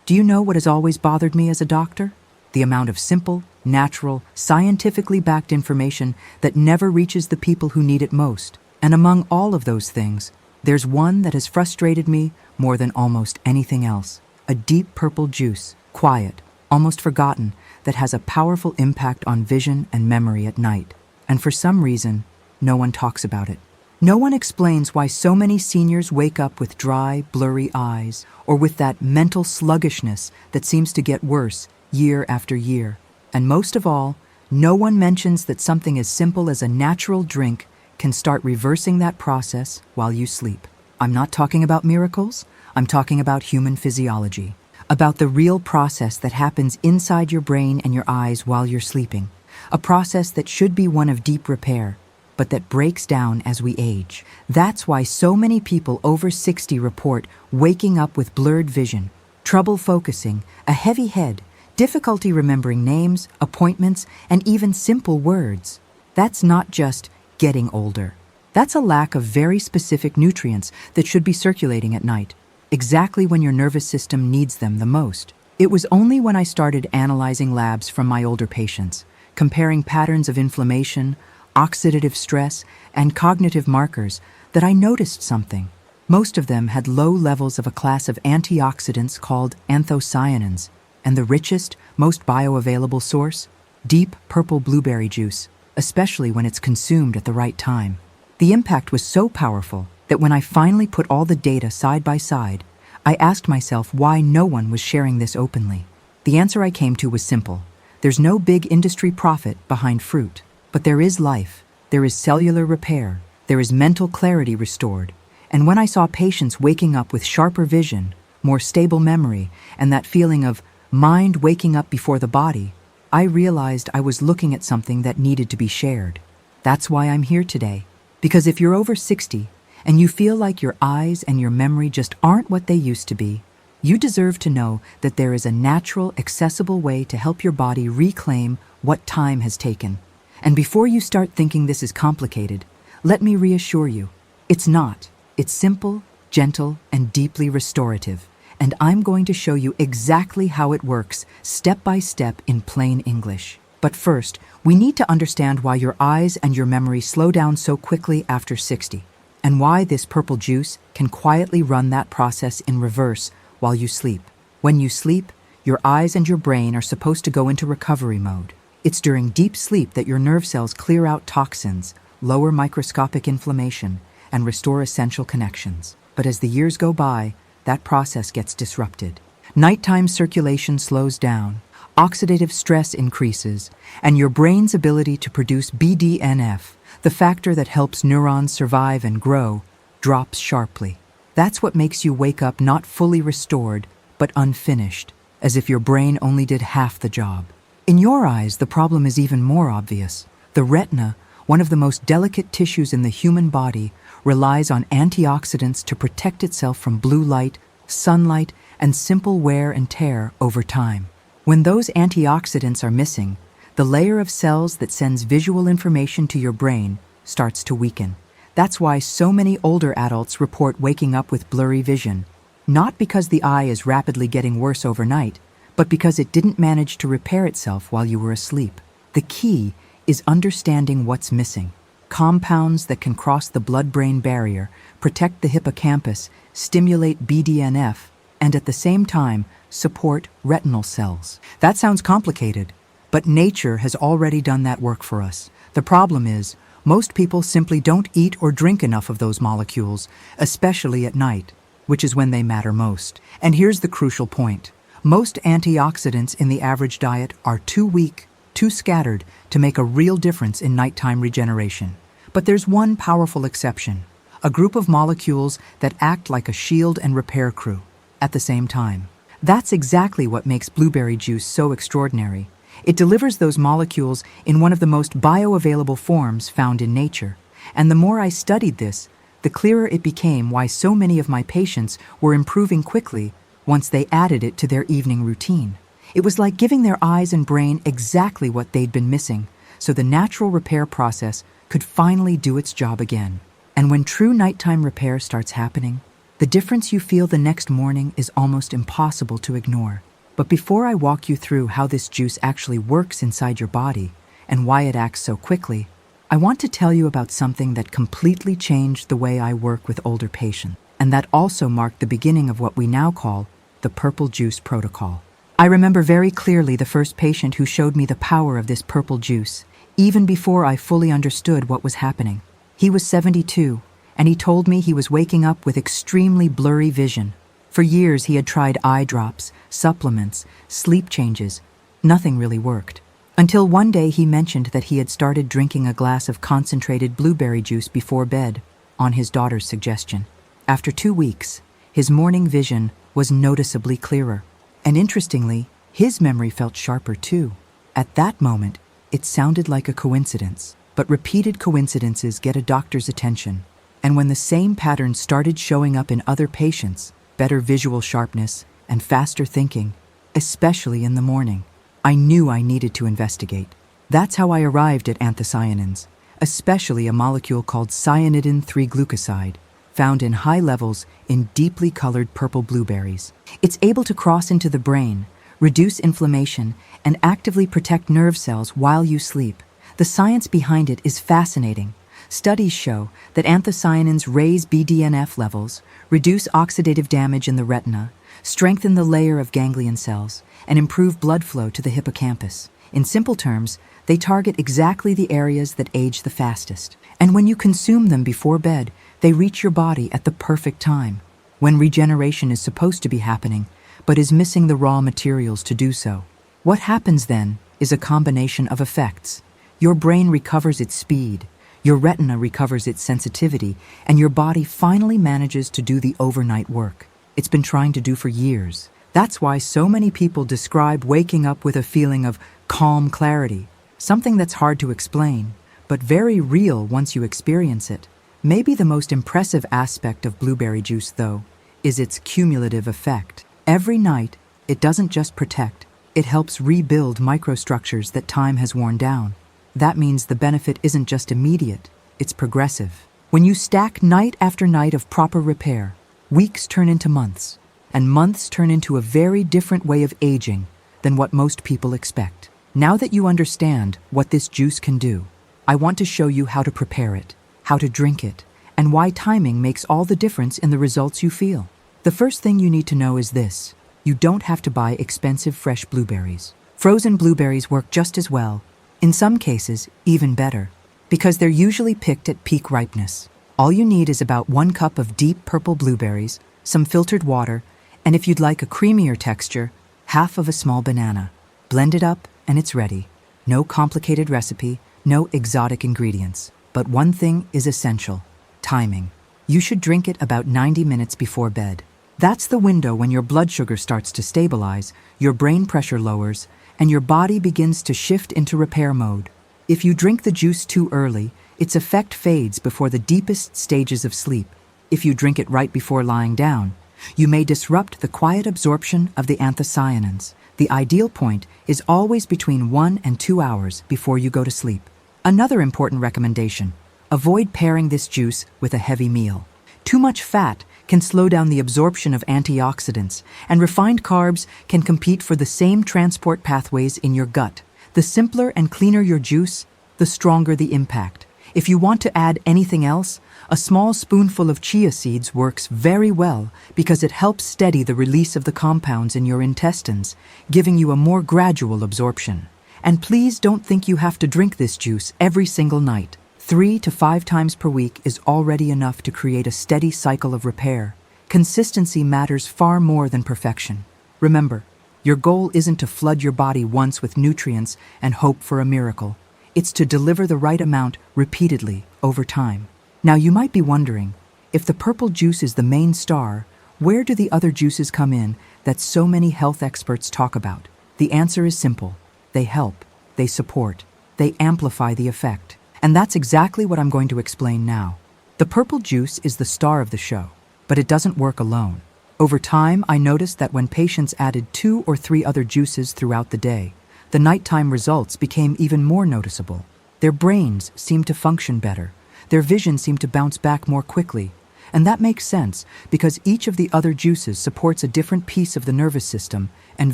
Do you know what has always bothered me as a doctor? The amount of simple, natural, scientifically backed information that never reaches the people who need it most. And among all of those things, there's one that has frustrated me more than almost anything else. A deep purple juice, quiet, almost forgotten, that has a powerful impact on vision and memory at night. And for some reason, no one talks about it. No one explains why so many seniors wake up with dry, blurry eyes, or with that mental sluggishness that seems to get worse year after year. And most of all, no one mentions that something as simple as a natural drink can start reversing that process while you sleep. I'm not talking about miracles, I'm talking about human physiology, about the real process that happens inside your brain and your eyes while you're sleeping, a process that should be one of deep repair, but that breaks down as we age. That's why so many people over 60 report waking up with blurred vision, trouble focusing, a heavy head, difficulty remembering names, appointments, and even simple words. That's not just getting older. That's a lack of very specific nutrients that should be circulating at night, exactly when your nervous system needs them the most. It was only when I started analyzing labs from my older patients, comparing patterns of inflammation, oxidative stress, and cognitive markers, that I noticed something. Most of them had low levels of a class of antioxidants called anthocyanins, and the richest, most bioavailable source? Deep purple blueberry juice, especially when it's consumed at the right time. The impact was so powerful that when I finally put all the data side by side, I asked myself why no one was sharing this openly. The answer I came to was simple. There's no big industry profit behind fruit. But there is life, there is cellular repair, there is mental clarity restored. And when I saw patients waking up with sharper vision, more stable memory, and that feeling of mind waking up before the body, I realized I was looking at something that needed to be shared. That's why I'm here today. Because if you're over 60 and you feel like your eyes and your memory just aren't what they used to be, you deserve to know that there is a natural, accessible way to help your body reclaim what time has taken. And before you start thinking this is complicated, let me reassure you, it's not. It's simple, gentle, and deeply restorative. And I'm going to show you exactly how it works, step by step in plain English. But first, we need to understand why your eyes and your memory slow down so quickly after 60, and why this purple juice can quietly run that process in reverse while you sleep. When you sleep, your eyes and your brain are supposed to go into recovery mode. It's during deep sleep that your nerve cells clear out toxins, lower microscopic inflammation, and restore essential connections. But as the years go by, that process gets disrupted. Nighttime circulation slows down, oxidative stress increases, and your brain's ability to produce BDNF, the factor that helps neurons survive and grow, drops sharply. That's what makes you wake up not fully restored, but unfinished, as if your brain only did half the job. In your eyes, the problem is even more obvious. The retina, one of the most delicate tissues in the human body, relies on antioxidants to protect itself from blue light, sunlight, and simple wear and tear over time. When those antioxidants are missing, the layer of cells that sends visual information to your brain starts to weaken. That's why so many older adults report waking up with blurry vision, not because the eye is rapidly getting worse overnight, but because it didn't manage to repair itself while you were asleep. The key is understanding what's missing. Compounds that can cross the blood-brain barrier, protect the hippocampus, stimulate BDNF, and at the same time, support retinal cells. That sounds complicated, but nature has already done that work for us. The problem is, most people simply don't eat or drink enough of those molecules, especially at night, which is when they matter most. And here's the crucial point. Most antioxidants in the average diet are too weak, too scattered to make a real difference in nighttime regeneration. But there's one powerful exception, a group of molecules that act like a shield and repair crew at the same time. That's exactly what makes blueberry juice so extraordinary. It delivers those molecules in one of the most bioavailable forms found in nature. And the more I studied this, the clearer it became why so many of my patients were improving quickly once they added it to their evening routine. It was like giving their eyes and brain exactly what they'd been missing, so the natural repair process could finally do its job again. And when true nighttime repair starts happening, The difference you feel the next morning is almost impossible to ignore. But before I walk you through how this juice actually works inside your body and why it acts so quickly, I want to tell you about something that completely changed the way I work with older patients, and that also marked the beginning of what we now call the purple juice protocol. I remember very clearly the first patient who showed me the power of this purple juice, even before I fully understood what was happening. He was 72, and he told me he was waking up with extremely blurry vision. For years he had tried eye drops, supplements, sleep changes. Nothing really worked. Until one day he mentioned that he had started drinking a glass of concentrated blueberry juice before bed, on his daughter's suggestion. After 2 weeks, his morning vision was noticeably clearer. And interestingly, his memory felt sharper too. At that moment, it sounded like a coincidence, but repeated coincidences get a doctor's attention. And when the same pattern started showing up in other patients, better visual sharpness and faster thinking, especially in the morning, I knew I needed to investigate. That's how I arrived at anthocyanins, especially a molecule called cyanidin-3-glucoside, found in high levels in deeply colored purple blueberries. It's able to cross into the brain, reduce inflammation, and actively protect nerve cells while you sleep. The science behind it is fascinating. Studies show that anthocyanins raise BDNF levels, reduce oxidative damage in the retina, strengthen the layer of ganglion cells, and improve blood flow to the hippocampus. In simple terms, they target exactly the areas that age the fastest. And when you consume them before bed, they reach your body at the perfect time, when regeneration is supposed to be happening, but is missing the raw materials to do so. What happens then is a combination of effects. Your brain recovers its speed, your retina recovers its sensitivity, and your body finally manages to do the overnight work it's been trying to do for years. That's why so many people describe waking up with a feeling of calm clarity, something that's hard to explain, but very real once you experience it. Maybe the most impressive aspect of blueberry juice, though, is its cumulative effect. Every night, it doesn't just protect, it helps rebuild microstructures that time has worn down. That means the benefit isn't just immediate, it's progressive. When you stack night after night of proper repair, weeks turn into months, and months turn into a very different way of aging than what most people expect. Now that you understand what this juice can do, I want to show you how to prepare it, how to drink it, and why timing makes all the difference in the results you feel. The first thing you need to know is this: you don't have to buy expensive fresh blueberries. Frozen blueberries work just as well, in some cases even better, because they're usually picked at peak ripeness. All you need is about 1 cup of deep purple blueberries, some filtered water, and if you'd like a creamier texture, half of a small banana. Blend it up and it's ready. No complicated recipe, no exotic ingredients. But one thing is essential: timing. You should drink it about 90 minutes before bed. That's the window when your blood sugar starts to stabilize, your brain pressure lowers, and your body begins to shift into repair mode. If you drink the juice too early, its effect fades before the deepest stages of sleep. If you drink it right before lying down, you may disrupt the quiet absorption of the anthocyanins. The ideal point is always between 1 and 2 hours before you go to sleep. Another important recommendation: avoid pairing this juice with a heavy meal. Too much fat can slow down the absorption of antioxidants, and refined carbs can compete for the same transport pathways in your gut. The simpler and cleaner your juice, the stronger the impact. If you want to add anything else, a small spoonful of chia seeds works very well because it helps steady the release of the compounds in your intestines, giving you a more gradual absorption. And please don't think you have to drink this juice every single night. 3 to 5 times per week is already enough to create a steady cycle of repair. Consistency matters far more than perfection. Remember, your goal isn't to flood your body once with nutrients and hope for a miracle. It's to deliver the right amount repeatedly over time. Now you might be wondering, if the purple juice is the main star, where do the other juices come in that so many health experts talk about? The answer is simple. They help, they support, they amplify the effect. And that's exactly what I'm going to explain now. The purple juice is the star of the show, but it doesn't work alone. Over time, I noticed that when patients added 2 or 3 other juices throughout the day, the nighttime results became even more noticeable. Their brains seemed to function better, their vision seemed to bounce back more quickly, And that makes sense because each of the other juices supports a different piece of the nervous system and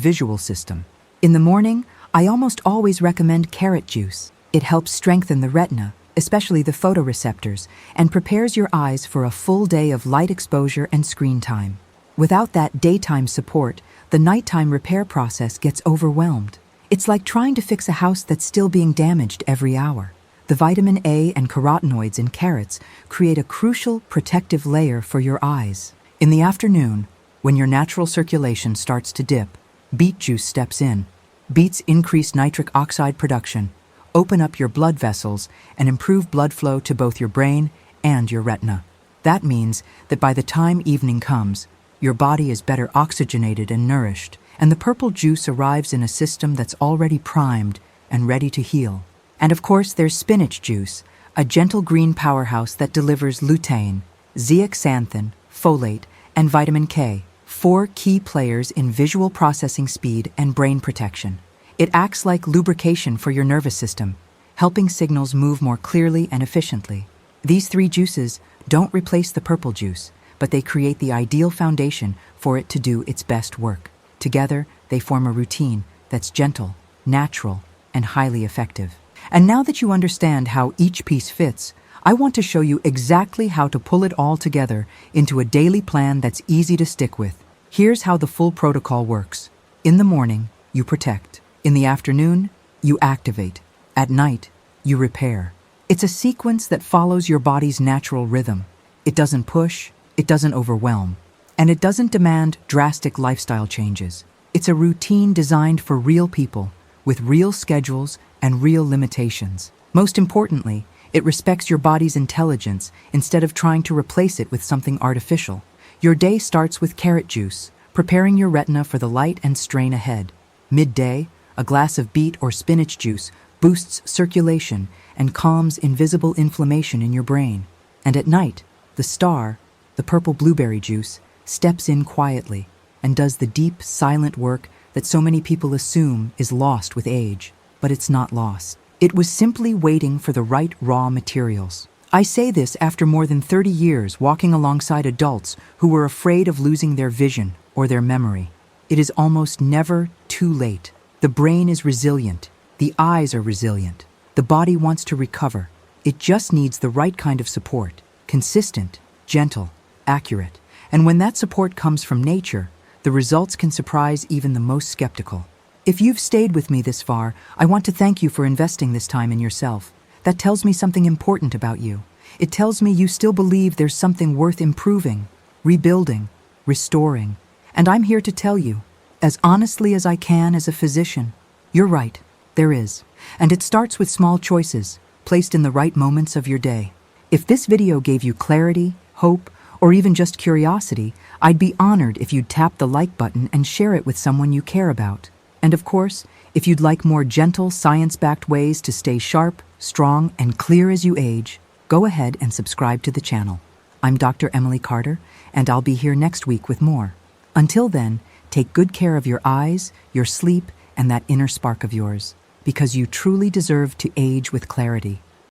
visual system. In the morning, I almost always recommend carrot juice. It helps strengthen the retina, especially the photoreceptors, and prepares your eyes for a full day of light exposure and screen time. Without that daytime support, the nighttime repair process gets overwhelmed. It's like trying to fix a house that's still being damaged every hour. The vitamin A and carotenoids in carrots create a crucial protective layer for your eyes. In the afternoon, when your natural circulation starts to dip, beet juice steps in. Beets increase nitric oxide production, open up your blood vessels, and improve blood flow to both your brain and your retina. That means that by the time evening comes, your body is better oxygenated and nourished, and the purple juice arrives in a system that's already primed and ready to heal. And of course, there's spinach juice, a gentle green powerhouse that delivers lutein, zeaxanthin, folate, and vitamin K, 4 key players in visual processing speed and brain protection. It acts like lubrication for your nervous system, helping signals move more clearly and efficiently. These 3 juices don't replace the purple juice, but they create the ideal foundation for it to do its best work. Together, they form a routine that's gentle, natural, and highly effective. And now that you understand how each piece fits, I want to show you exactly how to pull it all together into a daily plan that's easy to stick with. Here's how the full protocol works. In the morning, you protect. In the afternoon, you activate. At night, you repair. It's a sequence that follows your body's natural rhythm. It doesn't push, it doesn't overwhelm, and it doesn't demand drastic lifestyle changes. It's a routine designed for real people, with real schedules and real limitations. Most importantly, it respects your body's intelligence instead of trying to replace it with something artificial. Your day starts with carrot juice, preparing your retina for the light and strain ahead. Midday, a glass of beet or spinach juice boosts circulation and calms invisible inflammation in your brain. And at night, the star, the purple blueberry juice, steps in quietly and does the deep, silent work that so many people assume is lost with age. But it's not lost. It was simply waiting for the right raw materials. I say this after more than 30 years walking alongside adults who were afraid of losing their vision or their memory. It is almost never too late. The brain is resilient. The eyes are resilient. The body wants to recover. It just needs the right kind of support. Consistent, gentle, accurate. And when that support comes from nature, the results can surprise even the most skeptical. If you've stayed with me this far, I want to thank you for investing this time in yourself. That tells me something important about you. It tells me you still believe there's something worth improving, rebuilding, restoring. And I'm here to tell you, as honestly as I can as a physician, you're right, there is. And it starts with small choices, placed in the right moments of your day. If this video gave you clarity, hope, or even just curiosity, I'd be honored if you'd tap the like button and share it with someone you care about. And of course, if you'd like more gentle, science-backed ways to stay sharp, strong, and clear as you age, go ahead and subscribe to the channel. I'm Dr. Emily Carter, and I'll be here next week with more. Until then, take good care of your eyes, your sleep, and that inner spark of yours, because you truly deserve to age with clarity.